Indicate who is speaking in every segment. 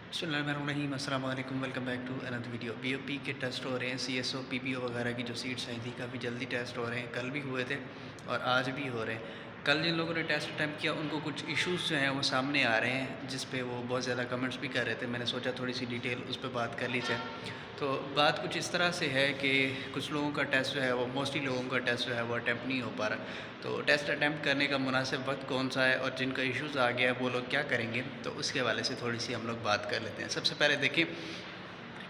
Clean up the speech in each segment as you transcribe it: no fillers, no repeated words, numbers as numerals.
Speaker 1: बिस्मिल्लाहिर्रहमानिर्रहीम अस्सलाम वालेकुम welcome back to another video. BOP के टेस्ट हो रहे हैं, सीएसओ पीपीओ वगैरह की जो सीट्स आई थी काफ़ी जल्दी टेस्ट हो रहे हैं। कल भी हुए थे और आज भी हो रहे हैं। कल जिन लोगों ने टेस्ट अटैम्प्ट किया उनको कुछ इश्यूज़ जो हैं वो सामने आ रहे हैं, जिस पे वो बहुत ज़्यादा कमेंट्स भी कर रहे थे। मैंने सोचा थोड़ी सी डिटेल उस पर बात कर ली जाए। तो बात कुछ इस तरह से है कि कुछ लोगों का टेस्ट जो है वो, मोस्टली लोगों का टेस्ट जो है वो अटैम्प्ट नहीं हो पा रहा। तो टेस्ट अटैम्प्ट करने का मुनासिब वक्त कौन सा है और जिनका इश्यूज़ आ गया है वो लोग क्या करेंगे, तो उसके हवाले से थोड़ी सी हम लोग बात कर लेते हैं। सबसे पहले देखिए,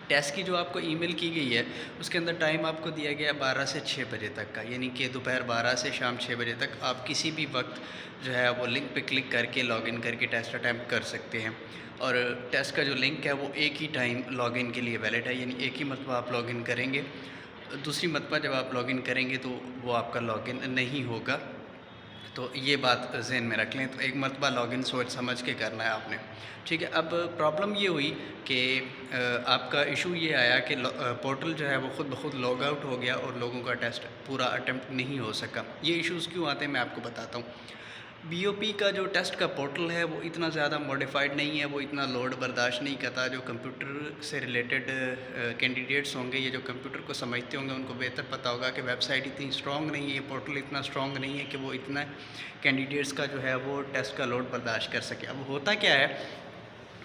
Speaker 1: टेस्ट की जो आपको ईमेल की गई है उसके अंदर टाइम आपको दिया गया है 12 से 6 बजे तक का, यानी कि दोपहर 12 से शाम 6 बजे तक आप किसी भी वक्त जो है वो लिंक पे क्लिक करके लॉगिन करके टेस्ट अटैम्प्ट कर सकते हैं। और टेस्ट का जो लिंक है वो एक ही टाइम लॉगिन के लिए वैलिड है, यानी एक ही मरतबा आप लॉगिन करेंगे। दूसरी मरतबा जब आप लॉगिन करेंगे तो वो आपका लॉगिन नहीं होगा। तो ये बात ज़हन में रख लें। तो एक मरतबा लॉगिन सोच समझ के करना है आपने, ठीक है। अब प्रॉब्लम ये हुई कि आपका इशू ये आया कि पोर्टल जो है वो ख़ुद ब खुद लॉग आउट हो गया और लोगों का टेस्ट पूरा अटैम्प्ट नहीं हो सका। ये इश्यूज़ क्यों आते हैं मैं आपको बताता हूँ। बीओपी का जो टेस्ट का पोर्टल है वो इतना ज़्यादा मॉडिफाइड नहीं है, वो इतना लोड बर्दाश्त नहीं करता। जो कंप्यूटर से रिलेटेड कैंडिडेट्स होंगे, ये जो कंप्यूटर को समझते होंगे, उनको बेहतर पता होगा कि वेबसाइट इतनी स्ट्रॉन्ग नहीं है, पोर्टल इतना स्ट्रॉन्ग नहीं है कि वो इतना कैंडिडेट्स का जो है वो टेस्ट का लोड बर्दाश्त कर सके। अब होता क्या है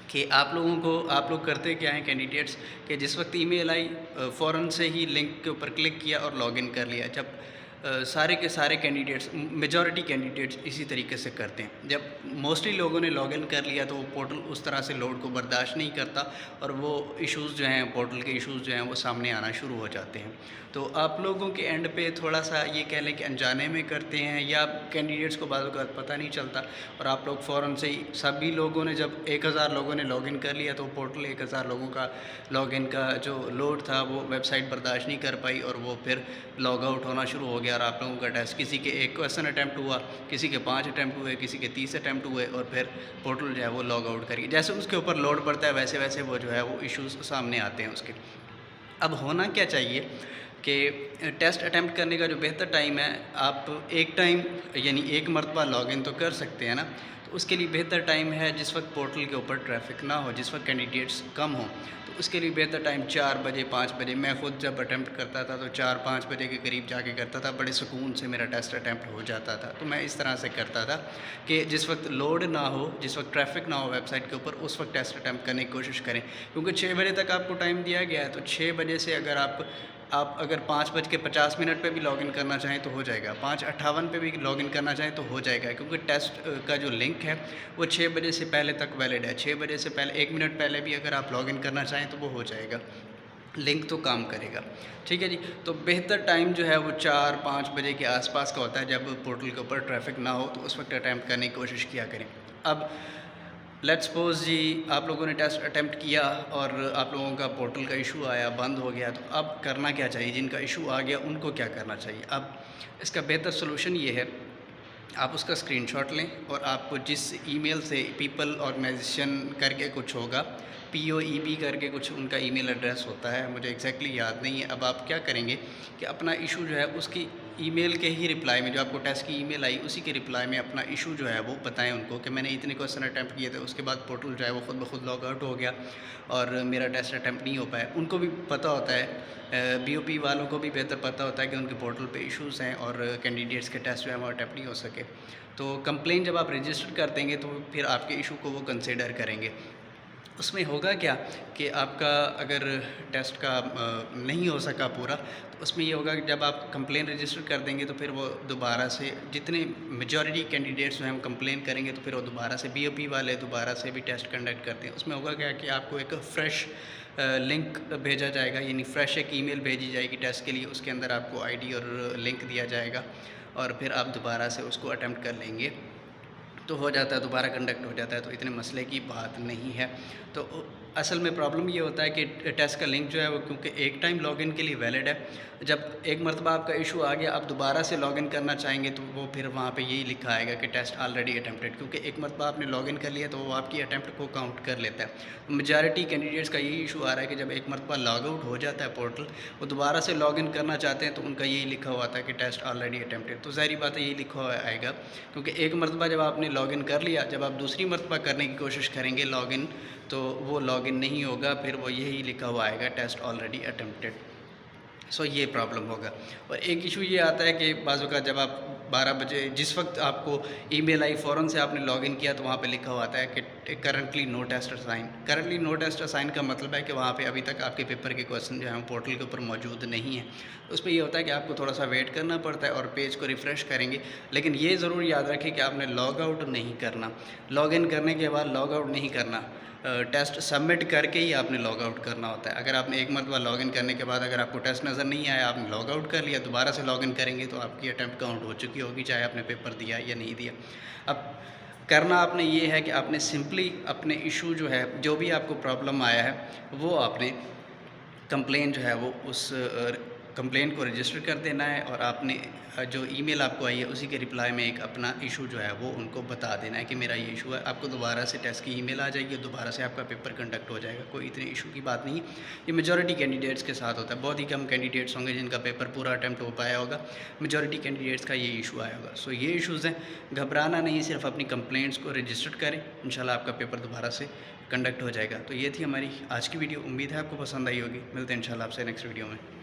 Speaker 1: कि आप लोग करते क्या हैं कैंडिडेट्स, कि जिस वक्त ईमेल आई फ़ौरन से ही लिंक के ऊपर क्लिक किया और लॉगिन कर लिया। जब सारे के सारे कैंडिडेट्स, मेजॉरिटी कैंडिडेट्स इसी तरीके से करते हैं। जब मोस्टली लोगों ने लॉगिन कर लिया तो वो पोर्टल उस तरह से लोड को बर्दाश्त नहीं करता और वो इश्यूज़ जो हैं, पोर्टल के इश्यूज़ जो हैं वो सामने आना शुरू हो जाते हैं। तो आप लोगों के एंड पे थोड़ा सा ये कह लें कि अनजाने में करते हैं, या कैंडिडेट्स को बाज़ औक़ात पता नहीं चलता और आप लोग फ़ौरन से ही, सभी लोगों ने जब 1000 लोगों ने लॉगिन कर लिया तो पोर्टल 1000 लोगों का लॉगिन का जो लोड था वो वेबसाइट बर्दाश्त नहीं कर पाई और वो फिर लॉग आउट होना शुरू हो गया। और आप लोगों का टेस्ट, किसी के 1 क्वेश्चन अटैम्प्ट हुआ, किसी के 5 अटैम्प्ट हुए, किसी के 30 अटैम्प्ट हुए और फिर पोर्टल जो है वो लॉग आउट करिए। जैसे उसके ऊपर लोड पड़ता है वैसे वैसे वो जो है वो इश्यूज़ सामने आते हैं उसके। अब होना क्या चाहिए कि टेस्ट अटैम्प्ट करने का जो बेहतर टाइम है, आप एक टाइम यानी एक मरतबा लॉगिन तो कर सकते हैं ना, तो उसके लिए बेहतर टाइम है जिस वक्त पोर्टल के ऊपर ट्रैफिक ना हो, जिस वक्त कैंडिडेट्स कम हों। तो उसके लिए बेहतर टाइम 4 बजे 5 बजे, मैं ख़ुद जब अटैम्प्ट करता था तो 4-5 बजे के करीब जाके करता था, बड़े सुकून से मेरा टेस्ट अटैम्प्ट हो जाता था। तो मैं इस तरह से करता था कि जिस वक्त लोड ना हो, जिस वक्त ट्रैफिक ना हो वेबसाइट के ऊपर, उस वक्त टेस्ट अटैम्प्ट करने की कोशिश करें। क्योंकि 6 बजे तक आपको टाइम दिया गया है, तो 6 बजे से अगर आप अगर 5:50 पे भी लॉगिन करना चाहें तो हो जाएगा, 5:58 पे भी लॉगिन करना चाहें तो हो जाएगा। क्योंकि टेस्ट का जो लिंक है वो 6 बजे से पहले तक वैलिड है। 6 बजे से पहले 1 मिनट पहले भी अगर आप लॉगिन करना चाहें तो वो हो जाएगा, लिंक तो काम करेगा, ठीक है जी। तो बेहतर टाइम जो है वो 4-5 बजे के आसपास का होता है, जब पोर्टल के ऊपर ट्रैफिक ना हो, तो उस वक्त अटैम्प्ट करने की कोशिश किया करें। अब लेट्स सपोज़ जी, आप लोगों ने टेस्ट अटैम्प्ट किया और आप लोगों का पोर्टल का इशू आया, बंद हो गया, तो अब करना क्या चाहिए? जिनका इशू आ गया उनको क्या करना चाहिए? अब इसका बेहतर सलूशन ये है, आप उसका स्क्रीनशॉट लें और आपको जिस ईमेल से पीपल ऑर्गेनाइजेशन करके कुछ होगा, POEB करके कुछ उनका ईमेल एड्रेस होता है, मुझे एग्जैक्टली याद नहीं है। अब आप क्या करेंगे कि अपना इशू जो है उसकी ईमेल के ही रिप्लाई में, जो आपको टेस्ट की ईमेल आई उसी के रिप्लाई में अपना इशू जो है वो बताएं उनको कि मैंने इतने क्वेश्चन अटैम्प्ट किए थे, उसके बाद पोर्टल जो है वो खुद ब खुद लॉग आउट हो गया और मेरा टेस्ट अटैम्प्ट नहीं हो पाया। उनको भी पता होता है, BOP वालों को भी बेहतर पता होता है कि उनके पोर्टल पे इश्यूज़ हैं और कैंडिडेट्स के टेस्ट जो है वो अटैम्प्ट नहीं हो सके। तो कंप्लेन जब आप रजिस्टर कर देंगे तो फिर आपके इशू को वो कंसिडर करेंगे। उसमें होगा क्या कि आपका अगर टेस्ट का नहीं हो सका पूरा, तो उसमें ये होगा कि जब आप कंप्लेन रजिस्टर कर देंगे तो फिर वो दोबारा से, जितने मेजॉरिटी कैंडिडेट्स जो हैं वो कंप्लेन करेंगे तो फिर वो दोबारा से, BOP वाले दोबारा से भी टेस्ट कंडक्ट करते हैं। उसमें होगा क्या कि आपको एक फ़्रेश लिंक भेजा जाएगा, यानी फ़्रेश एक ईमेल भेजी जाएगी टेस्ट के लिए, उसके अंदर आपको ID और लिंक दिया जाएगा और फिर आप दोबारा से उसको अटैम्प्ट कर लेंगे तो हो जाता है, दोबारा कंडक्ट हो जाता है। तो इतने मसले की बात नहीं है। तो असल में प्रॉब्लम ये होता है कि टेस्ट का लिंक जो है वो, क्योंकि एक टाइम लॉगिन के लिए वैलिड है, जब एक मरतबा आपका इशू आ गया, आप दोबारा से लॉगिन करना चाहेंगे तो वो फिर वहाँ पे यही लिखा आएगा कि टेस्ट ऑलरेडी अटैम्प्टेड, क्योंकि एक मरतबा आपने लॉगिन कर लिया तो वो आपकी अटैम्प्ट को काउंट कर लेता है। मेजॉरिटी कैंडिडेट्स का यही इशू आ रहा है कि जब एक मरतबा लॉग आउट हो जाता है पोर्टल, वो दोबारा से लॉगिन करना चाहते हैं तो उनका यही लिखा हुआ था कि टेस्ट ऑलरेडी अटैम्प्टेड। तो ज़ाहिर बात है यही लिखा हुआ आएगा, क्योंकि एक मरतबा जब आपने लॉगिन कर लिया, जब आप दूसरी मरतबा करने की कोशिश करेंगे लॉगिन, तो वो لاگ ان نہیں ہوگا پھر وہ یہی لکھا ہوا آئے گا ٹیسٹ آلریڈی اٹمپٹیڈ. سو یہ پرابلم ہوگا. اور ایک ایشو یہ آتا ہے کہ بعض اوقات جب آپ 12 بجے جس وقت آپ کو ای میل آئی فوراً سے آپ نے لاگ ان کیا تو وہاں پہ لکھا ہوا آتا ہے کہ کرنٹلی نو ٹیسٹ اسائن. کرنٹلی نو ٹیسٹ اسائن کا مطلب ہے کہ وہاں پہ ابھی تک آپ کے پیپر کے کویشچن جو ہیں پورٹل کے اوپر موجود نہیں ہیں. اس پہ یہ ہوتا ہے کہ آپ کو تھوڑا سا ویٹ کرنا پڑتا ہے اور پیج کو ریفریش کریں گے. لیکن یہ ضرور یاد رکھیں کہ آپ نے لاگ آؤٹ نہیں کرنا. لاگ ان کرنے کے بعد لاگ آؤٹ نہیں کرنا. ٹیسٹ سبمٹ کر کے ہی آپ نے لاگ آؤٹ کرنا ہوتا ہے. اگر آپ نے ایک مرتبہ لاگ ان کرنے کے بعد اگر آپ کو ٹیسٹ نظر نہیں آیا آپ نے لاگ آؤٹ کر لیا دوبارہ سے لاگ ان کریں گے تو آپ کی اٹیمپٹ کاؤنٹ ہو چکی ہوگی چاہے آپ نے پیپر دیا یا نہیں دیا. اب کرنا آپ نے یہ ہے کہ آپ نے سمپلی اپنے ایشو جو ہے جو بھی آپ کو پرابلم آیا ہے وہ آپ نے کمپلین جو ہے وہ اس کمپلین کو رجسٹر کر دینا ہے اور آپ نے جو ای میل آپ کو آئی ہے اسی کے رپلائی میں ایک اپنا ایشو جو ہے وہ ان کو بتا دینا ہے کہ میرا یہ ایشو ہے. آپ کو دوبارہ سے ٹیسٹ کی ای میل آ جائے گی دوبارہ سے آپ کا پیپر کنڈکٹ ہو جائے گا. کوئی اتنے ایشو کی بات نہیں. یہ میجورٹی کینڈیڈیٹس کے ساتھ ہوتا ہے. بہت ہی کم کینڈیڈیٹس ہوں گے جن کا پیپر پورا اٹیمپٹ ہو پایا ہوگا. میجورٹی کینڈیڈیٹس کا یہ ایشو آیا ہوگا. سو یہ ایشوز ہیں. گھبرانا نہیں صرف اپنی کمپلینٹس کو رجسٹر کریں انشاءاللہ آپ کا پیپر دوبارہ سے کنڈکٹ ہو جائے گا. تو یہ تھی ہماری آج کی ویڈیو. امید ہے آپ کو پسند آئی ہوگی. ملتے ہیں انشاءاللہ آپ سے نیکسٹ ویڈیو میں.